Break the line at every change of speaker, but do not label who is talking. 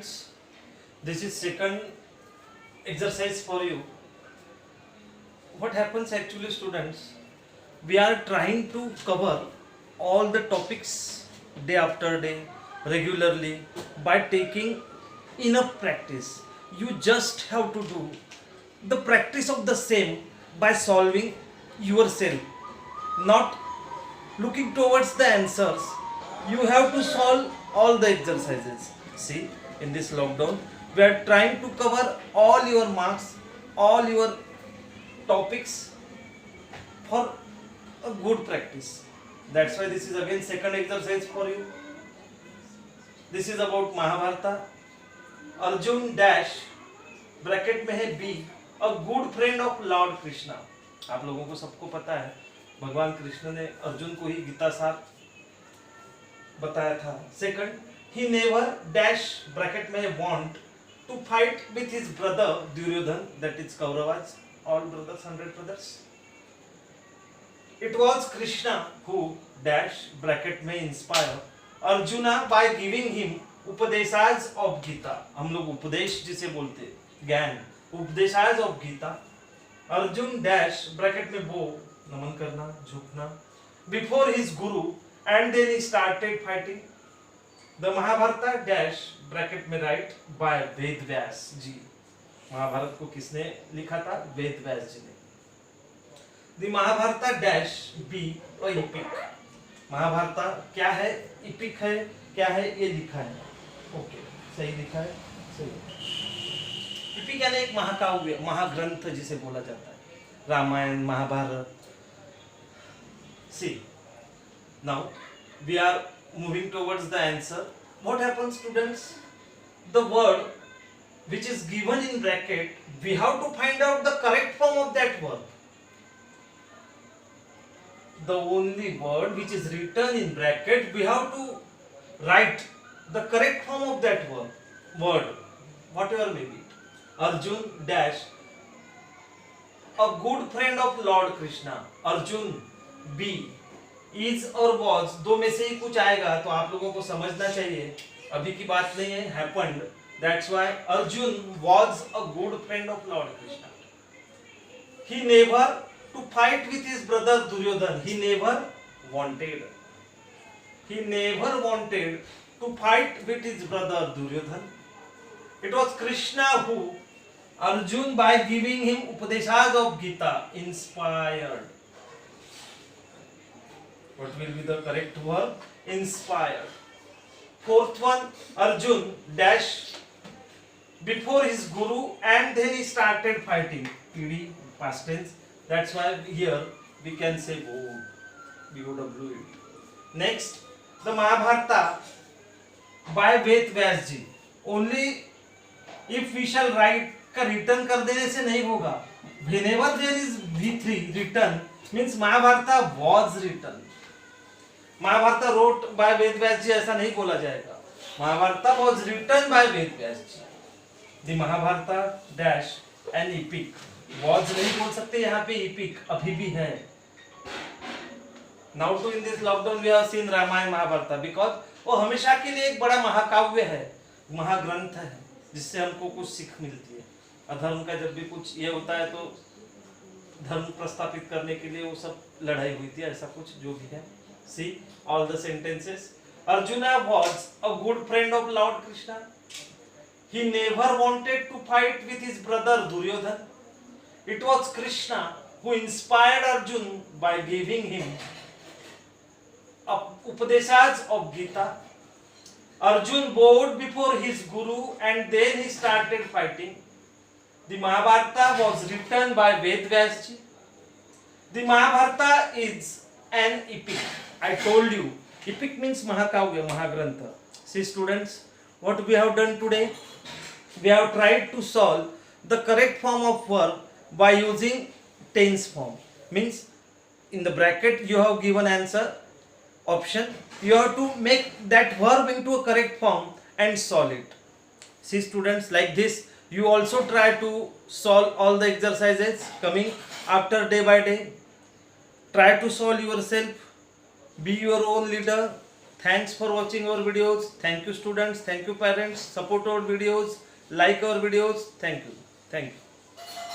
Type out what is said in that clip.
students, this is second exercise for you. What happens actually, students, we are trying to cover all the topics day after day regularly by taking enough practice. You just have to do the practice of the same by solving yourself, not looking towards the answers. You have to solve all the exercises. See, in this lockdown we are trying to cover all your marks, all your topics for a good practice. That's why this is again second exercise for you. This is about Mahabharata. Arjun dash bracket में है B, a good friend of Lord Krishna. आप लोगों को सबको पता है भगवान कृष्ण ने अर्जुन को ही गीता सार बताया था. Second, he never dash bracket में है want to fight with his brother Duryodhana, that is Kauravas, all brothers 100 brothers. It was Krishna who dash bracket में inspire Arjuna by giving him upadeshas of Gita. हम लोग उपदेश जिसे बोलते ज्ञान, upadeshas of Gita. Arjun dash bracket में बो, नमन करना, झुकना, before his guru and then he started fighting. The Mahabharat dash bracket में राइट बाय वेद व्यास जी. महाभारत को किसने लिखा था? वेद व्यास जी ने. The Mahabharat dash B a epic. Mahabharat क्या है? इपिक है. क्या है? ये लिखा है. ओके, सही लिखा है, सही. इपिक यानी एक महाकाव्य, महाग्रंथ जिसे बोला जाता है. Ramayana, Mahabharata. See, now we are moving towards the answer. What happens, students? The word which is given in bracket, we have to find out the correct form of that word. The only word which is written in bracket, we have to write the correct form of that word, whatever may be. Arjun dash a good friend of Lord Krishna. Arjun B is और was, दो में से ही कुछ आएगा तो आप लोगों को समझना चाहिए, अभी की बात नहीं है, happened. That's why Arjun was a good friend of Lord Krishna. He never to fight with his brother Duryodhan. He never wanted to fight with his brother Duryodhan. It was Krishna who Arjun by giving him Upadeshas of Gita inspired. What will be the correct word? Inspired. Fourth one, Arjun dash before his guru and then he started fighting. PD past tense. That's why here we can say BOW. Next, the Mahabharata by Ved Vyas ji. Only if we shall write का return कर देने से नहीं होगा. Whenever there is V3 written means Mahabharata was written. Mahabharat wrote by वेद व्यास जी ऐसा नहीं बोला जाएगा. Mahabharat was written by Veda Vyas ji. The Mahabharat dash an epic. was नहीं बोल सकते यहाँ पे, epic अभी भी है. Now to in this lockdown we have seen Ramayan Mahabharat because वो हमेशा के लिए एक बड़ा महाकाव्य है, महाग्रंथ है, जिससे हमको कुछ सीख मिलती है. अधर्म का जब भी कुछ ये होता है तो धर्म प्रस्थापित करने के लिए वो सब लड़ाई हुई थी, ऐसा कुछ जो भी है. See all the sentences. Arjuna was a good friend of Lord Krishna. He never wanted to fight with his brother Duryodhan. It was Krishna who inspired Arjun by giving him Upadeshas of Gita. Arjun bowed before his guru and then he started fighting. The Mahabharata was written by Ved Vyas ji. The Mahabharata is an epic. I told you, epic means Mahakavya, Mahagrantha. See students, what we have done today? We have tried to solve the correct form of verb by using tense form. Means in the bracket you have given answer option. You have to make that verb into a correct form and solve it. See students, like this you also try to solve all the exercises coming after day by day. Try to solve yourself. Be your own leader. Thanks for watching our videos. Thank you students, thank you parents, support our videos, like our videos. Thank you. Thank you.